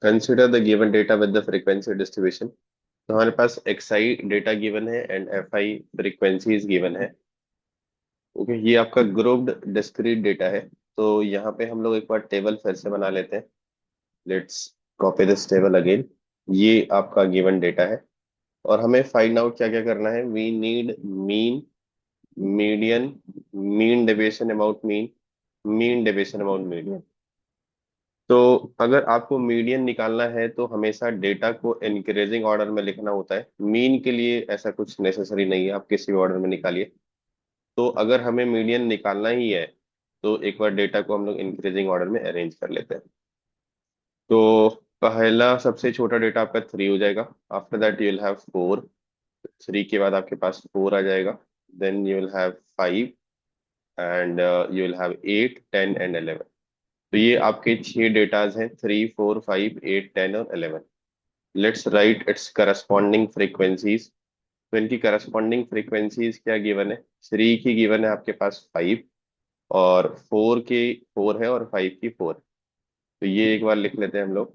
Consider the given data with the frequency distribution. तो हमारे पास x आई data given है and F I frequencies given है। Okay, ये आपका ग्रुप्ड डिस्क्रीट डेटा है। तो यहाँ पे हम लोग एक बार टेबल फिर से बना लेते हैं। Let's copy this table again. ये आपका गिवन डेटा है और हमें फाइंड आउट क्या क्या करना है। We need mean, median, mean deviation about mean, mean deviation about median. तो अगर आपको मीडियन निकालना है तो हमेशा डेटा को इंक्रीजिंग ऑर्डर में लिखना होता है। मीन के लिए ऐसा कुछ नेसेसरी नहीं है, आप किसी भी ऑर्डर में निकालिए। तो अगर हमें मीडियन निकालना ही है तो एक बार डेटा को हम लोग इंक्रीजिंग ऑर्डर में अरेंज कर लेते हैं। तो पहला सबसे छोटा डेटा आपका 3 हो जाएगा। After that you will have 4। 3 के बाद आपके पास 4 आ जाएगा। Then you will have 5 and you will have 8, 10 and 11। तो ये आपके 6 डेटाज हैं, 3, 4, 5, 8, 10 और 11। Let's write it's corresponding frequencies. तो इनकी करस्पॉन्डिंग फ्रीक्वेंसीज क्या गिवन है। 3 की गिवन है आपके पास 5, और 4 की 4 है, और 5 की 4। तो ये एक बार लिख लेते हैं हम लोग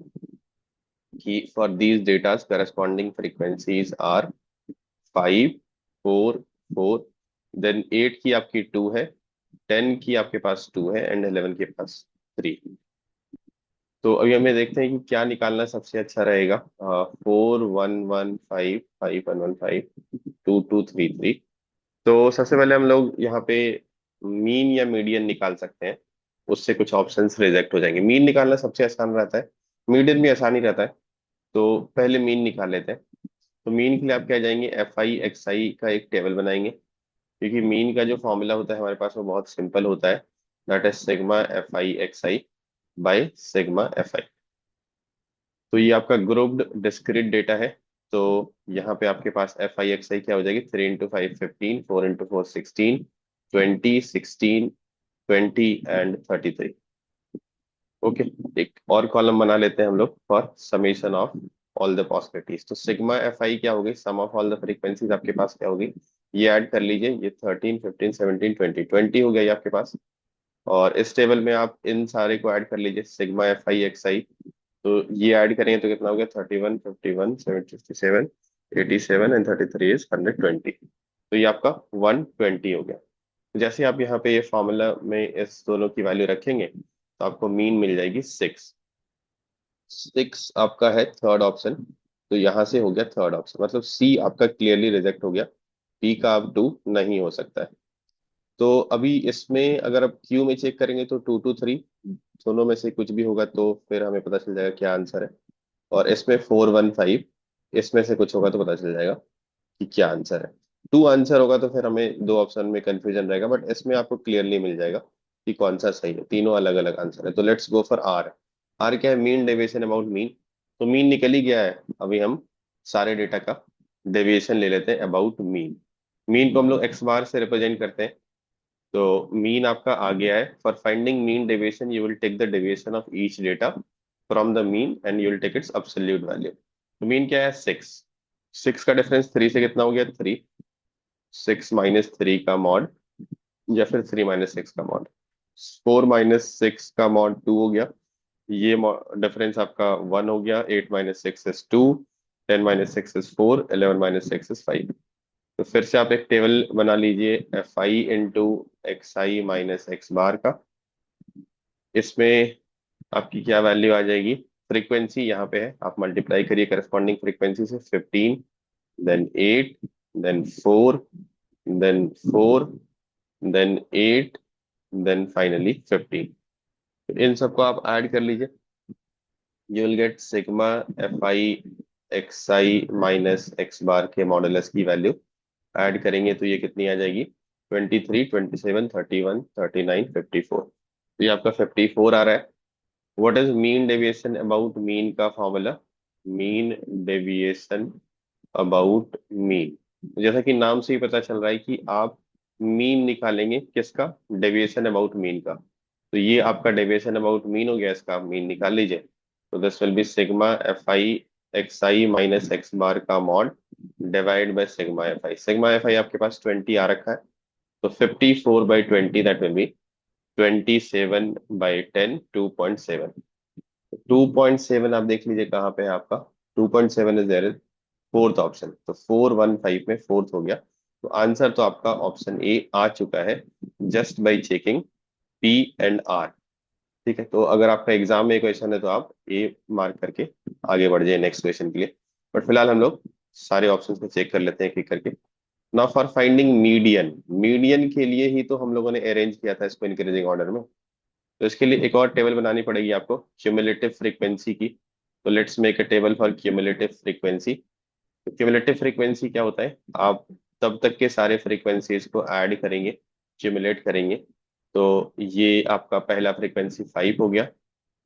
कि for these datas corresponding frequencies are 5, 4, 4। Then 8 की आपकी 2 है, 10 की आपके पास 2 है एंड 11 के पास 3। तो अभी हमें देखते हैं कि क्या निकालना सबसे अच्छा रहेगा। 4, 1, 1, 5, 5, 1, 1, 5, 2, 2, 3, 3। तो सबसे पहले हम लोग यहाँ पे मीन या मीडियन निकाल सकते हैं। उससे कुछ ऑप्शंस रिजेक्ट हो जाएंगे। मीन निकालना सबसे आसान रहता है, मीडियन भी आसान ही रहता है। तो पहले मीन निकाल लेते हैं। तो मीन के लिए आप क्या जाएंगे, एफ आई एक्स आई का एक टेबल बनाएंगे। क्योंकि मीन का जो फॉर्मूला होता है हमारे पास वो बहुत सिंपल होता है। That is sigma F I X I by sigma F आई। तो ये आपका ग्रुप्ड डिस्क्रीट डेटा है। तो यहाँ पे आपके पास एफ आई एक्स आई क्या हो जाएगी, 3 into 5 15, 4 into 4 16, 20 16, 20 एंड 33। ओके, एक और कॉलम बना लेते हैं हम लोग for summation of all the possibilities. तो सिग्मा एफ आई क्या होगी, सम ऑफ ऑल द फ्रीक्वेंसीज आपके पास क्या होगी, ये ऐड कर लीजिए। ये 13, 15, 17, 20, 20 हो गया ये आपके पास। और इस टेबल में आप इन सारे को ऐड कर लीजिए, सिग्मा एफ आई एक्स आई। तो ये ऐड करेंगे तो कितना हो गया, 31, 51, 757, 87 एंड 33 इज 120। तो ये आपका 120 हो गया। जैसे आप यहाँ पे ये फॉर्मूला में इस दोनों की वैल्यू रखेंगे तो आपको मीन मिल जाएगी 6। 6 आपका है थर्ड ऑप्शन। तो यहाँ से हो गया थर्ड ऑप्शन, मतलब सी आपका क्लियरली रिजेक्ट हो गया। पी का आप 2 नहीं हो सकता है। तो अभी इसमें अगर आप क्यू में चेक करेंगे तो 2, 2, 3 दोनों में से कुछ भी होगा तो फिर हमें पता चल जाएगा क्या आंसर है। और इसमें 4, 1, 5 इसमें से कुछ होगा तो पता चल जाएगा कि क्या आंसर है। 2 आंसर होगा तो फिर हमें दो ऑप्शन में कंफ्यूजन रहेगा, बट इसमें आपको क्लियरली मिल जाएगा कि कौन सा सही है। तीनों अलग अलग आंसर है। तो let's go for R. R क्या है, मीन डेविएशन अबाउट मीन। तो मीन निकल ही गया है। अभी हम सारे डेटा का डेविएशन ले लेते हैं अबाउट मीन। मीन को हम लोग एक्स बार से रिप्रेजेंट करते हैं। तो मीन आपका आ गया है। For finding mean deviation you will take the deviation of each data from the mean and you will take its absolute value. तो मीन क्या है, 6। 6 का डिफरेंस 3 से कितना हो गया, 3। 6 - 3 का मॉड, या फिर 3 - 6 का मॉड। 4 - 6 का मॉड 2 हो गया। ये डिफरेंस आपका 1 हो गया। 8 - 6 इज 2, 10 - 6 इज 4, 11 - 6 इज 5। तो फिर से आप एक टेबल बना लीजिए, F I into X I minus X bar का। इसमें आपकी क्या वैल्यू आ जाएगी, फ्रीक्वेंसी यहाँ पे है, आप मल्टीप्लाई करिए करस्पॉन्डिंग फ्रीक्वेंसी से। 15, then 8, then 4, then 4, then 8, then finally 15। तो इन सबको आप ऐड कर लीजिए। You will get sigma F I X I minus X bar के मॉडुलस की वैल्यू। ऐड करेंगे तो ये कितनी आ जाएगी, 23, 27, 31, 39, 54। तो ये आपका 54 आ रहा है। What is mean deviation about mean का formula, mean deviation about mean. जैसा कि नाम से ही पता चल रहा है कि आप मीन निकालेंगे किसका, डेविएशन अबाउट मीन का। तो ये आपका डेविएशन अबाउट मीन हो गया, इसका आप मीन निकाल लीजिए। तो this will be sigma F I X I minus X bar का mod divide by sigma F I. Sigma F I आपके पास 20 आ रखा है। तो 54/20 दैट विल बी 27/10, 2.7। 2.7 आप देख लीजिए कहाँ पे है आपका। 2.7 is there is fourth option, तो 415 में फोर्थ हो गया। तो आंसर तो आपका ऑप्शन ए आ चुका है, just by checking P and R. ठीक है, तो अगर आपका एग्जाम में क्वेश्चन है तो आप ए मार्क करके आगे बढ़ जाए नेक्स्ट क्वेश्चन के लिए। बट फिलहाल हम लोग सारे ऑप्शन को चेक कर लेते हैं क्लिक करके। Now for finding median, median के लिए ही तो हम लोगों ने अरेंज किया था इसको इंक्रीजिंग ऑर्डर में। तो इसके लिए एक और टेबल बनानी पड़ेगी आपको क्यूमुलेटिव फ्रीक्वेंसी की। तो let's make a table for cumulative frequency. तो क्यूमुलेटिव फ्रीक्वेंसी क्या होता है, आप तब तक के सारे फ्रीक्वेंसीज को ऐड करेंगे, क्यूमुलेट करेंगे। तो ये आपका पहला फ्रीक्वेंसी 5 हो गया।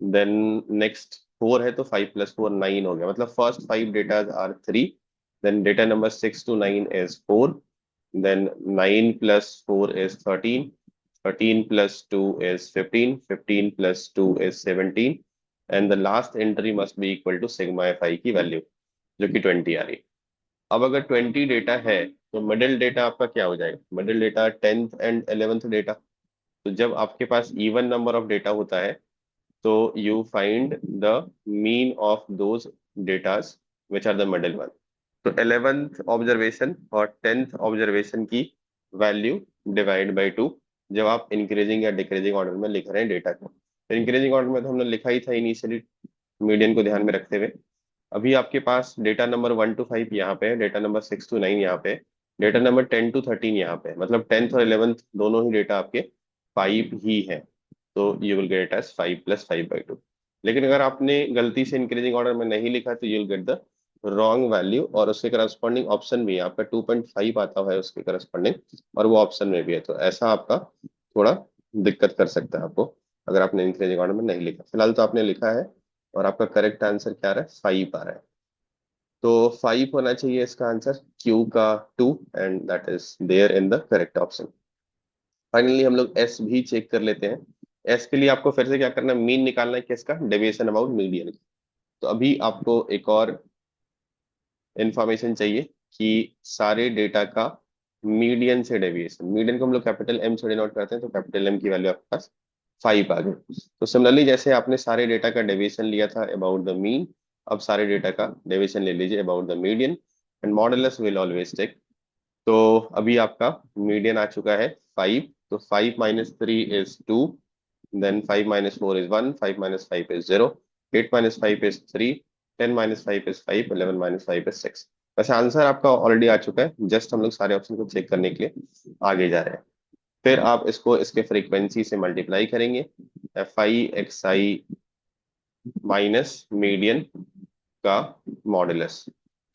देन नेक्स्ट 4 है, तो 5 + 4 9 हो गया, मतलब first 5 data are 3। Then data number 6 to 9 is 4। Then 9 + 4 is 13। 13 + 2 is 15, 15 + 2 is 17, and the last entry must be equal to sigma fi की वैल्यू जो कि 20 आ रही है। अब अगर 20 डेटा है तो मिडिल डेटा आपका क्या हो जाएगा, middle data 10th and 11th data. तो जब आपके पास इवन नंबर ऑफ डेटा होता है तो you find the mean of those datas which are the middle one. तो 11th ऑब्जर्वेशन और 10th ऑब्जर्वेशन की वैल्यू डिवाइड बाई 2, जब आप इंक्रीजिंग या डिक्रीजिंग ऑर्डर में लिख रहे हैं डेटा को। तो इंक्रीजिंग ऑर्डर में तो हमने लिखा ही था इनिशियली मीडियन को ध्यान में रखते हुए। अभी आपके पास डेटा नंबर 1 to 5 यहाँ पे है, डेटा नंबर 6 to 9 यहाँ पे है, डेटा नंबर 10 to 13 यहाँ पे है, मतलब 10th और 11th दोनों ही डेटा आपके 5 ही है। तो यू विल गेट एज 5 + 5/2। लेकिन अगर आपने गलती से इंक्रीजिंग ऑर्डर में नहीं लिखा तो you will get the wrong value, और उसके करस्पॉन्डिंग ऑप्शन भी है आपका 2.5 आता है उसके करस्पॉन्डिंग, और वो ऑप्शन में भी है। तो ऐसा आपका थोड़ा दिक्कत कर सकता है आपको अगर आपने इंक्रीजिंग ऑर्डर में नहीं लिखा। फिलहाल तो आपने लिखा है, और आपका करेक्ट आंसर क्या आ रहा है, 5 आ रहा है। तो 5 होना चाहिए इसका आंसर, क्यू का 2, and that is there in the correct option. Finally हम लोग एस भी चेक कर लेते हैं। एस के लिए आपको फिर से क्या करना है, मीन निकालना है किसका, डेविएशन अबाउट मीडियन। तो अभी आपको एक और इंफॉर्मेशन चाहिए कि सारे डेटा का मीडियन से डेविएशन, मीडियन को हम लोग कैपिटल एम से डिनोट करते हैं, तो कैपिटल एम की वैल्यू आपके पास 5 आ गई। तो सिमिलरली जैसे आपने सारे डेटा का डेविएशन लिया था अबाउट द मीन, अब सारे डेटा का डेविएशन ले लीजिए about the median, and modulus will always take. तो अभी आपका मीडियन आ चुका है 5। तो 5 - 3 is 2, then 5 - 4 is 1, 5 - 5 is 0, 8 - 5 is 3, 10 - 5 is 5, 11 - 5 is 6। वैसे आंसर आपका ऑलरेडी आ चुका है, जस्ट हम लोग सारे ऑप्शन को चेक करने के लिए आगे जा रहे हैं। फिर आप इसको इसके फ्रीक्वेंसी से मल्टीप्लाई करेंगे, FI XI माइनस मीडियन का मॉडुलस।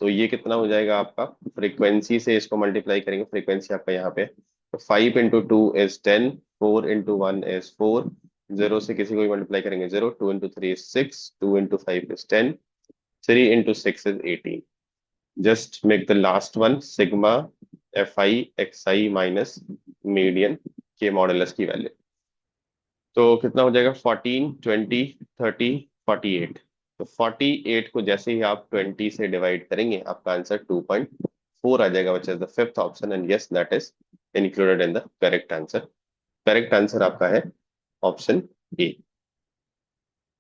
तो ये कितना हो जाएगा आपका, फ्रीक्वेंसी से इसको मल्टीप्लाई करेंगे, फ्रीक्वेंसी आपका यहाँ पे, तो 5 × 2 is 10, 4 × 1 is 4, 0 से किसी को भी मल्टीप्लाई करेंगे 0, 2 × 3 is 6, 2 × 5 is 10, 3 × 6 is 18। Just make the last one sigma FI XI minus median के मॉडुलस की वैल्यू। तो कितना हो जाएगा, 14, 20, 30, 48। तो 48 को जैसे ही आप 20 से डिवाइड करेंगे आपका आंसर 2.4 आ जाएगा, which is the fifth option, and yes that is included in the correct answer. Correct answer आपका है ऑप्शन ए।